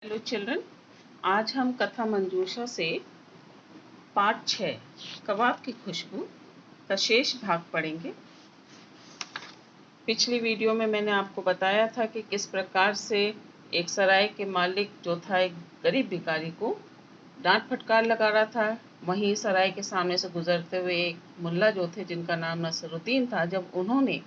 Hello children, आज हम कथा मंजूषा से पाठ 6 कबाब की खुशबू का शेष भाग पढ़ेंगे। पिछली वीडियो में मैंने आपको बताया था कि किस प्रकार से एक सराय के मालिक जो था एक गरीब भिखारी को डांट फटकार लगा रहा था। वहीं सराय के सामने से गुजरते हुए एक मुल्ला जो थे जिनका नाम नसरुद्दीन था, जब उन्होंने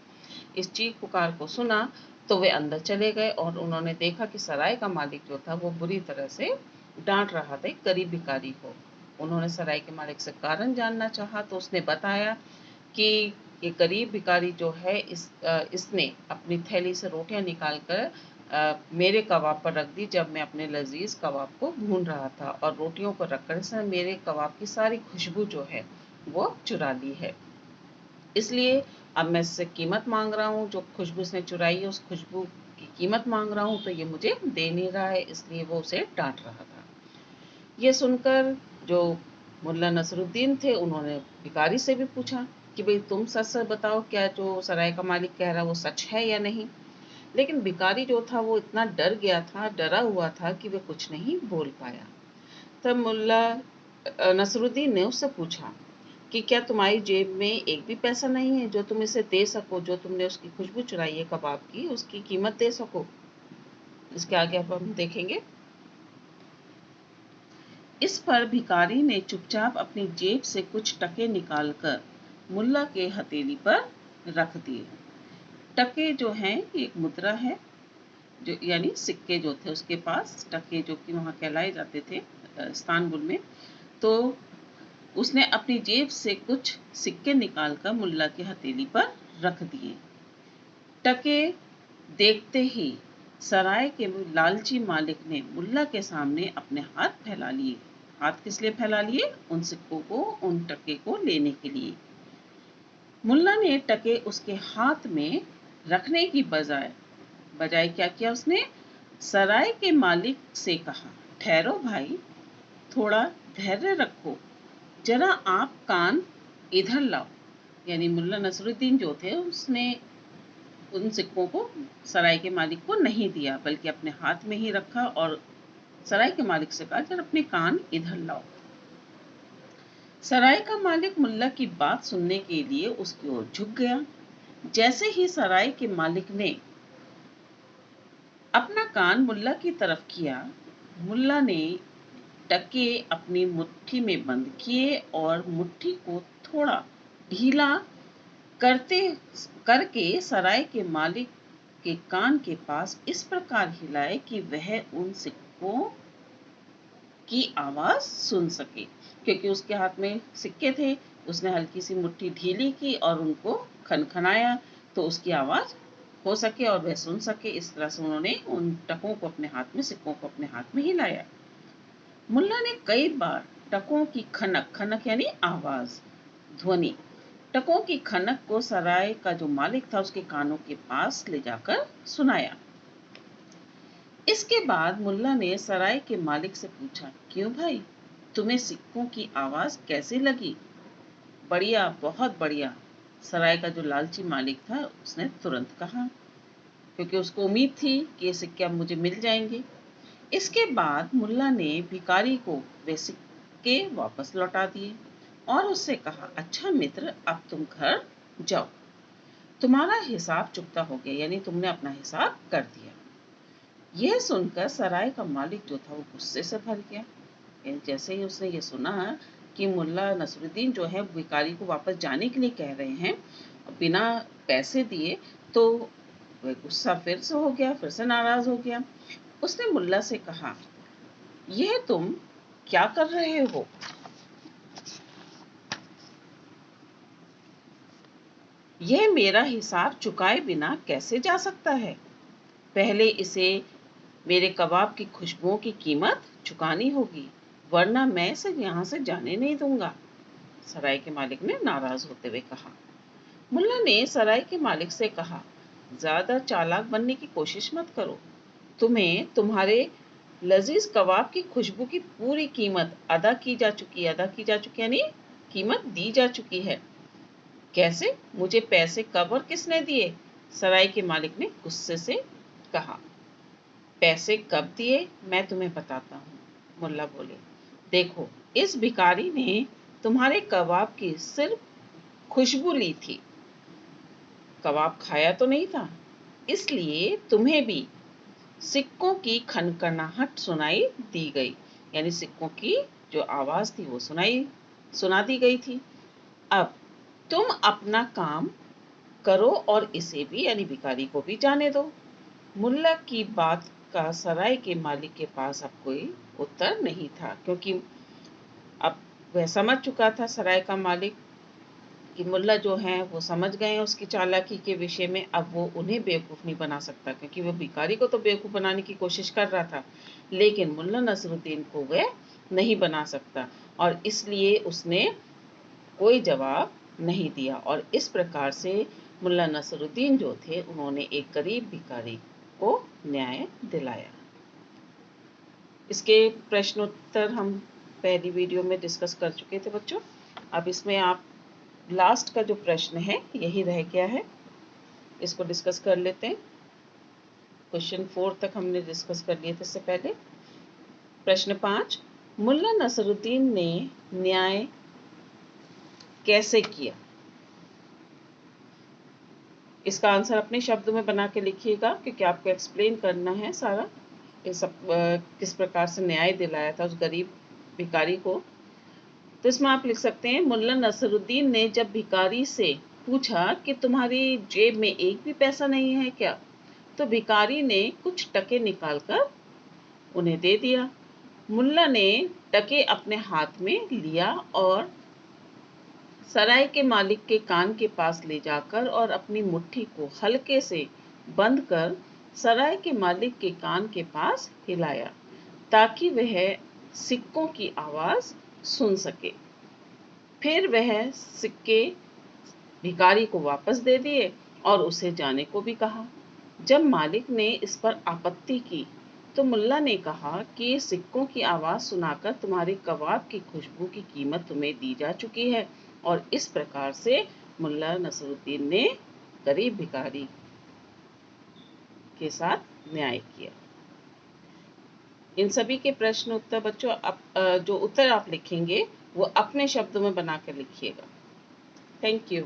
इस चीख पुकार को सुना तो वे अंदर चले गए और उन्होंने देखा कि सराय का मालिक जो था वो बुरी तरह से डांट रहा था एक गरीब भिखारी को। उन्होंने सराय के मालिक से कारण जानना चाहा तो उसने बताया कि ये गरीब भिखारी जो है इसने अपनी थैली से रोटियां निकालकर मेरे कबाब पर रख दी जब मैं अपने लजीज कबाब को भून रहा था, और रोटियों पर रखकर इसने मेरे कबाब की सारी खुशबू जो है वो चुरा ली है। इसलिए अब मैं इससे कीमत मांग रहा हूँ। जो खुशबू इसने चुराई है उस खुशबू की कीमत मांग रहा हूँ, तो ये मुझे दे नहीं रहा है, इसलिए वो उसे डांट रहा था। ये सुनकर जो मुल्ला नसरुद्दीन थे उन्होंने भिखारी से भी पूछा कि भाई तुम सच सच बताओ, क्या जो सराय का मालिक कह रहा है वो सच है या नहीं। लेकिन भिखारी जो था वो इतना डर गया था, डरा हुआ था कि वह कुछ नहीं बोल पाया। तब मुल्ला नसरुद्दीन ने उससे पूछा कि क्या तुम्हारी जेब में एक भी पैसा नहीं है जो तुम इसे दे सको, जो तुमने उसकी खुशबू चुराई है कबाब की उसकी कीमत दे सको। इसके आगे अब हम देखेंगे। इस पर भिखारी ने चुपचाप अपनी जेब से कुछ टके निकालकर मुल्ला के हथेली पर रख दिए। टके जो हैं एक मुद्रा है, जो यानी सिक्के जो थे उसके पास टके जो कि वहाँ कहलाए जाते थे इस्तांबुल में। तो उसने अपनी जेब से कुछ सिक्के निकालकर मुल्ला की हथेली पर रख दिए। टके देखते ही सराय के लालची मालिक ने मुल्ला के सामने अपने हाथ फैला लिए। हाथ किस लिए फैला लिए? उन सिक्कों को, उन टके को लेने के लिए। मुल्ला ने टके उसके हाथ में रखने की बजाय क्या किया उसने? सराय के मालिक से कहा, ठहरो भाई, थोड़ा धैर्य रखो, जरा आप कान इधर लाओ। यानी मुल्ला नसरुद्दीन जो थे उसने उन सिक्कों को सराय के मालिक को नहीं दिया, बल्कि अपने हाथ में ही रखा और सराय के मालिक से कहा, जरा अपने कान इधर लाओ। सराय का मालिक मुल्ला की बात सुनने के लिए उसकी ओर झुक गया। जैसे ही सराय के मालिक ने अपना कान मुल्ला की तरफ किया, मुल्ला ने टके अपनी मुट्ठी में बंद किए और मुट्ठी को थोड़ा ढीला करके सराय के मालिक के कान के पास इस प्रकार हिलाए कि वह उन सिक्कों की आवाज सुन सके। क्योंकि उसके हाथ में सिक्के थे, उसने हल्की सी मुट्ठी ढीली की और उनको खनखनाया तो उसकी आवाज हो सके और वह सुन सके। इस तरह से उन्होंने उन टकों को अपने हाथ में, सिक्कों को अपने हाथ में हिलाया। मुल्ला ने कई बार टकों की खनक, खनक यानी आवाज, ध्वनि, टकों की खनक को सराय का जो मालिक था उसके कानों के पास ले जाकर सुनाया। इसके बाद मुल्ला ने सराय के मालिक से पूछा, क्यों भाई, तुम्हें सिक्कों की आवाज कैसी लगी? बढ़िया, बहुत बढ़िया, सराय का जो लालची मालिक था उसने तुरंत कहा, क्योंकि उसको उम्मीद थी कि ये सिक्के अब मुझे मिल जाएंगे। इसके बाद मुल्ला ने भिखारी को वे सिक्के वापस लौटा दिए और उससे कहा, अच्छा मित्र, अब तुम घर जाओ, तुम्हारा हिसाब चुकता हो गया, यानी तुमने अपना हिसाब कर दिया। यह सुनकर सराय का मालिक जो था वो गुस्से से भर गया। जैसे ही उसने ये सुना कि मुल्ला नसरुद्दीन जो है भिखारी को वापस जाने के लिए कह रहे हैं बिना पैसे दिए, तो वह गुस्सा फिर से हो गया, फिर से नाराज हो गया। उसने मुल्ला से कहा, यह तुम क्या कर रहे हो? यह मेरा हिसाब चुकाए बिना कैसे जा सकता है? पहले इसे मेरे कबाब की खुशबुओं की कीमत चुकानी होगी, वरना मैं इसे यहाँ से जाने नहीं दूंगा, सराय के मालिक ने नाराज होते हुए कहा। मुल्ला ने सराय के मालिक से कहा, ज्यादा चालाक बनने की कोशिश मत करो, तुम्हें तुम्हारे लजीज कबाब की खुशबू की पूरी कीमत अदा की जा चुकी यानी कीमत दी जा चुकी है। कैसे? मुझे पैसे कब और किसने दिए? सराय के मालिक ने गुस्से से कहा। पैसे कब दिए मैं तुम्हें बताता हूँ। मुल्ला बोले, देखो इस भिखारी ने तुम्हारे कबाब की सिर्फ खुशबू ली थी, कबाब खाया तो नहीं था, इसलिए तुम्हें भी सिक्कों की खनखनाहट सुनाई दी गई, यानी सिक्कों की जो आवाज थी वो सुना दी गई थी। अब तुम अपना काम करो और इसे भी यानी भिखारी को भी जाने दो। मुल्ला की बात का सराय के मालिक के पास अब कोई उत्तर नहीं था, क्योंकि अब वह समझ चुका था सराय का मालिक कि मुल्ला जो है वो समझ गए हैं उसकी चालाकी के विषय में। अब वो उन्हें बेवकूफ़ नहीं बना सकता, क्योंकि वो भिखारी को तो बेवकूफ़ बनाने की कोशिश कर रहा था, लेकिन मुल्ला नसरुद्दीन को वह नहीं बना सकता, और इसलिए उसने कोई जवाब नहीं दिया। और इस प्रकार से मुल्ला नसरुद्दीन जो थे उन्होंने एक गरीब भिखारी को न्याय दिलाया। इसके प्रश्नोत्तर हम पहली वीडियो में डिस्कस कर चुके थे बच्चों। अब इसमें आप लास्ट का जो प्रश्न है यही रह गया है, इसको डिस्कस कर लेते हैं। क्वेश्चन 4 तक हमने डिस्कस कर लिए थे इससे पहले। प्रश्न 5, मुल्ला नसरुद्दीन ने न्याय कैसे किया? इसका आंसर अपने शब्दों में बना के लिखिएगा, क्योंकि आपको एक्सप्लेन करना है सारा ये सब, किस प्रकार से न्याय दिलाया था उस गरीब भिखारी को। तो इसमें आप लिख सकते हैं, मुल्ला नसरुद्दीन ने जब भिखारी से पूछा कि तुम्हारी जेब में एक भी पैसा नहीं है क्या, तो भिखारी ने कुछ टके निकालकर उन्हें दे दिया। मुल्ला ने टके अपने हाथ में लिया और सराय के मालिक के कान के पास ले जाकर और अपनी मुट्ठी को हल्के से बंद कर सराय के मालिक के कान के पास हिलाया, ताकि वह सिक्कों की आवाज सुन सके। फिर वह सिक्के भिखारी को वापस दे दिए और उसे जाने को भी कहा। जब मालिक ने इस पर आपत्ति की तो मुल्ला ने कहा कि सिक्कों की आवाज सुनाकर तुम्हारे कबाब की खुशबू की कीमत तुम्हें दी जा चुकी है। और इस प्रकार से मुल्ला नसरुद्दीन ने गरीब भिखारी के साथ न्याय किया। इन सभी के प्रश्न उत्तर बच्चों जो उत्तर आप लिखेंगे वो अपने शब्दों में बना कर लिखिएगा। Thank you.